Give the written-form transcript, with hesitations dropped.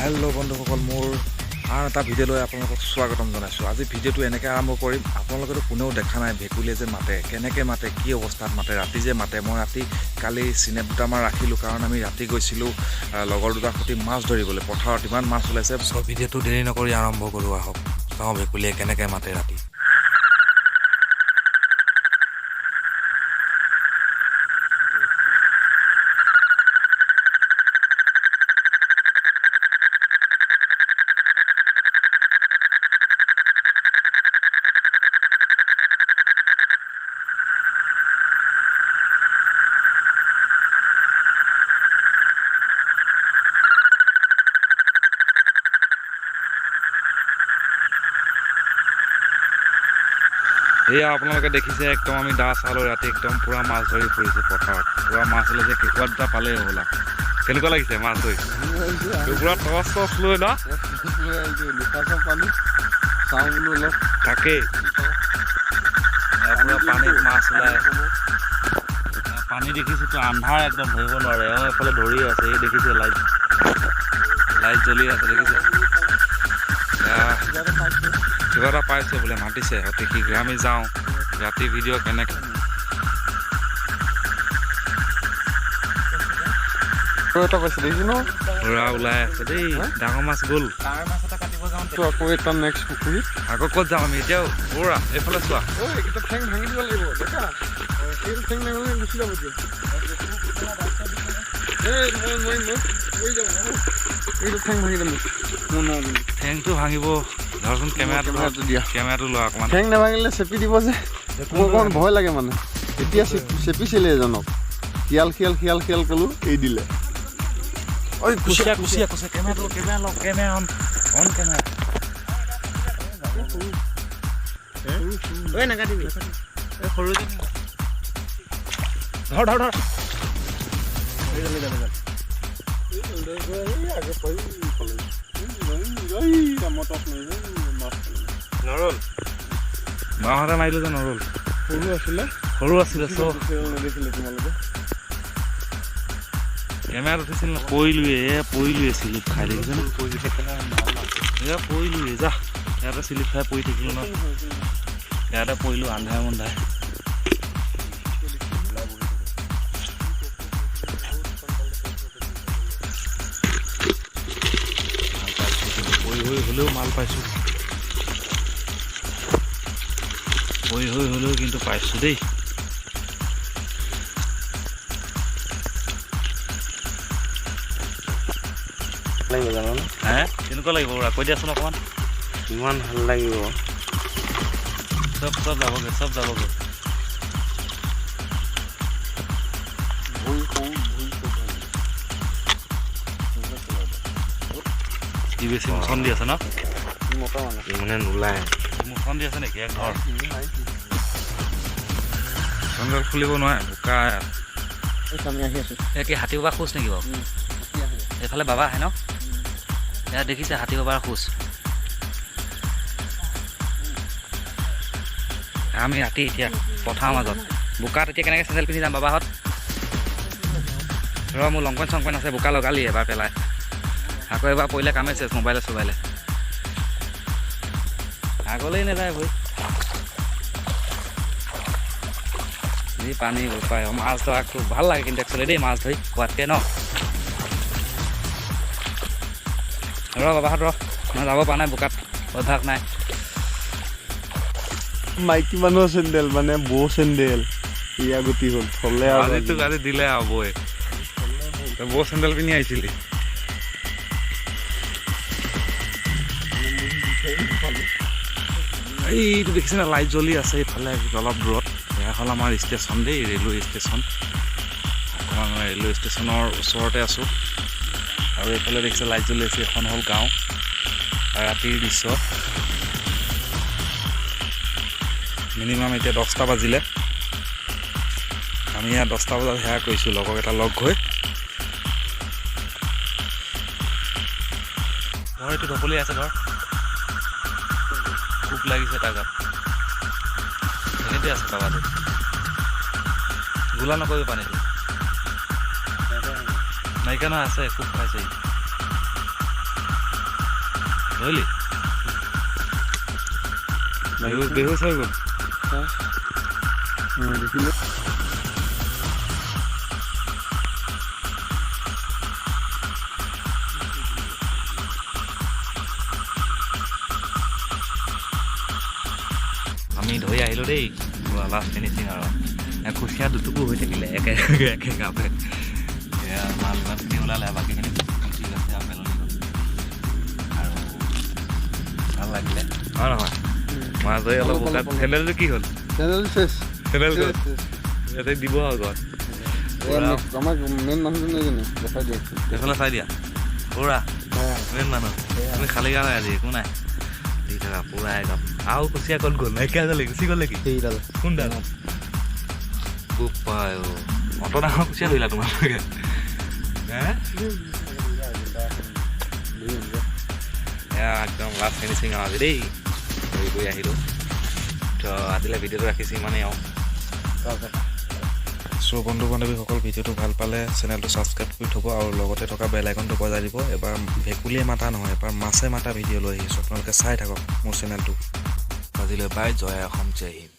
Hello बंधुসকল মোৰ আন এটা ভিডিঅ' লৈ আপোনালোকক স্বাগতম জনাইছো। আজি ভিডিঅ'টো এনেকৈ আৰম্ভ কৰিম, আপোনালোকেতো কোনেও দেখা নাই ভেকুলীয়ে যে মাতে, কেনেকৈ মাতে, কি অৱস্থাত মাতে, ৰাতি যে মাতে। মই ৰাতি কালি চিনেপ দুটামান ৰাখিলোঁ, কাৰণ আমি ৰাতি গৈছিলোঁ লগৰ দুটাৰ সৈতে মাছ ধৰিবলৈ। পথাৰত ইমান মাছ ওলাইছে। সব ভিডিঅ'টো দেৰি নকৰি আৰম্ভ কৰোঁ আহক, চাওঁ ভেকুলীয়ে কেনেকৈ মাতে ৰাতি। এয়া আপোনালোকে দেখিছে একদম আমি দা চালো ৰাতি একদম পুৰা মাছ ধৰি ফুৰিছে পথাৰত। পুৰা মাছ ওলাইছে, কেঁকুৰা দুটা পালেই হ'লা। কেনেকুৱা লাগিছে মাছ ধৰি? পুৰা টৰ্চ টৰ্চ লৈ ন তাকেই পুৰা পানীত মাছ ওলাই। পানী দেখিছোতো আন্ধাৰ একদম ধৰিব নোৱাৰে। এফালে ধৰি আছে, এই দেখিছে লাইট লাইট জ্বলি আছে, দেখিছে কিবা এটা পাইছে বোলে, মাতিছে অতি শীঘ্ৰে আমি যাওঁ। ৰাতি ভিডিঅ' কেনেকৈ পুৰা ওলাই আছে দেই, ডাঙৰ মাছ গ'ল। আকৌ ক'ত যাম আমি এতিয়াও? পুৰা এইফালে চোৱা, ঠেংটো ভাঙিব। ধৰচোন কেমেৰাটো দিয়া, কেমেৰাটো লোৱা অকণমান। ঠেং নাভাঙিলে চেপি দিব যে, মোৰ অকণমান ভয় লাগে মানে। এতিয়া চেপিছিলে এজনক, শিয়াল শিয়াল শিয়াল শিয়াল ক'লো, এই দিলে। ঐ কুচিয়া কুচিয়া কুচিয়া, কেমেৰাটো কেমেৰা লওক, কেমেৰা অন কেমেৰা। নাকাটিবি সৰু ধৰ ধৰ ধৰ। নৰল মাহঁতে মাৰিলো যে নৰল। সৰু আছিলে কেমেৰাত উঠিছিল ন, পৰিলোৱে চিলিপ খাই দেখিছে ন, পৰিলোৱে যা। ইয়াতে চিলিপ খাই পৰি থাকিলো ন, ইয়াতে পৰিলো আন্ধাৰে মন্ধাৰে। হ'লেও মাল পাইছোঁ, হ'লেও কিন্তু পাইছোঁ দেই। লাগিব জানো ন? হে কেনেকুৱা লাগিব বুঢ়া, কৈ দিয়াচোন অকণমান। ইমান ভাল লাগিব, চব যাবগৈ, চব যাবগৈ। ই বেছি মোচন দি আছে ন, মানে নোলায়। মোচন দি আছে নেকি? এক ঘৰ চন্দ্ৰল খুলিব নোৱাৰে, বোকা। কি হাতী বাবা খোজ নেকি বাৰু? এইফালে বাবা আহে ন, ইয়াত দেখিছে হাতী বাবাৰ খোজ। আমি ৰাতি এতিয়া পথাৰৰ মাজত বোকাত এতিয়া কেনেকৈ চেণ্ডেল পিন্ধি যাম বাবাহঁত? ৰ মোৰ লংপেণ্ট চংপেণ্ট আছে, বোকা লগালি এবাৰ পেলাই। আকৌ এবাৰ পৰিলে কামে চেছ, মোবাইলে চবাইলে আগলৈ নাযায় ভৰি। যি পানী পায় মাছ ধৰা খুব ভাল লাগে কিন্তু একচুৱেলি দেই, মাছ ধৰি খোৱাতকৈ ন। বাবাহঁত মই যাব পৰা নাই বোকাত, অভ্যাস নাই। মাইকী মানুহৰ চেণ্ডেল মানে বৌ চেণ্ডেল, ইয়া গুটি হ'ল থলে। আজি দিলে আৰু বৌয়ে, বৌ চেণ্ডেল পিন্ধি আহিছিলি। এইটো দেখিছে না, লাইট জ্বলি আছে এইফালে অলপ দূৰত। এয়া হ'ল আমাৰ ষ্টেচন দেই, ৰেলৱে ষ্টেচন। অকণমান ৰেলৱে ষ্টেচনৰ ওচৰতে আছোঁ। আৰু এইফালে দেখিছে লাইট জ্বলি আছে, এখন হ'ল গাঁও। ৰাতিৰ দৃশ্য। মিনিমাম এতিয়া 10টা বাজিলে। আমি ইয়াত 10টা বজাত সেয়া কৰিছোঁ, লগৰকেইটা লগ হৈ। ধৰ এইটো ঢপলি আছে, ধৰ খুব লাগিছে তাৰ গাত। সেইতে আছে বাবাটো, গোলা নকৰিব পানীটো। নাইকিয়া নহয়, আছে, খুব খাইছে। ধৰিলি বেহুচ হৈ গ'ল দেখিলে আমি ধৰি আহিলোঁ দেই লাষ্ট ফিনিচিং আৰু কুচিয়া দুটুকু হৈ থাকিলে একে গাপে এয়া মাল ইমানখিনি ওলালে বাকীখিনি ঠিক আছে আৰু পেলনি হ'ল আৰু ভাল লাগিলে হয় নহয় মাছ ধৰি অলপ বোকাত চেণ্ডেলটো কি হ'ল চেণ্ডেলটো ইয়াতে দিব আৰু ঘৰত আমাক মেইন মানুহজনে জানে দেখাই দিয়ক এইফালে চাই দিয়া পুৰা মেইন মানুহ তুমি খালী গা হয় আজি একো নাই দি থাকা পুৰা একদম আৰু কুচিয়া ক'ত গ'ল নাইকিয়া গ'লে গুচি গ'ল নেকি সেইডাল কোনডাল পাই অত ডাঙৰ কুচিয়া ধৰিলা তোমালোকে একদম লাষ্ট ফিনিচিং আৰু আজি দেই ধৰি গৈ আহিলোঁ তো আজিলৈ ভিডিঅ'টো ৰাখিছোঁ ইমানেই আৰু চ' বন্ধু বান্ধৱীসকল ভিডিঅ'টো ভাল পালে চেনেলটো ছাবস্ক্ৰাইব কৰি থ'ব আৰু লগতে থকা বেল আইকনটো বজাই দিব এবাৰ ভেকুলীয়ে মাতা নহয় এবাৰ মাছে মাতা ভিডিঅ' লৈ আহিছোঁ আপোনালোকে চাই থাকক মোৰ চেনেলটো আজিলৈ বাই জয় অসম জয় হিন্দ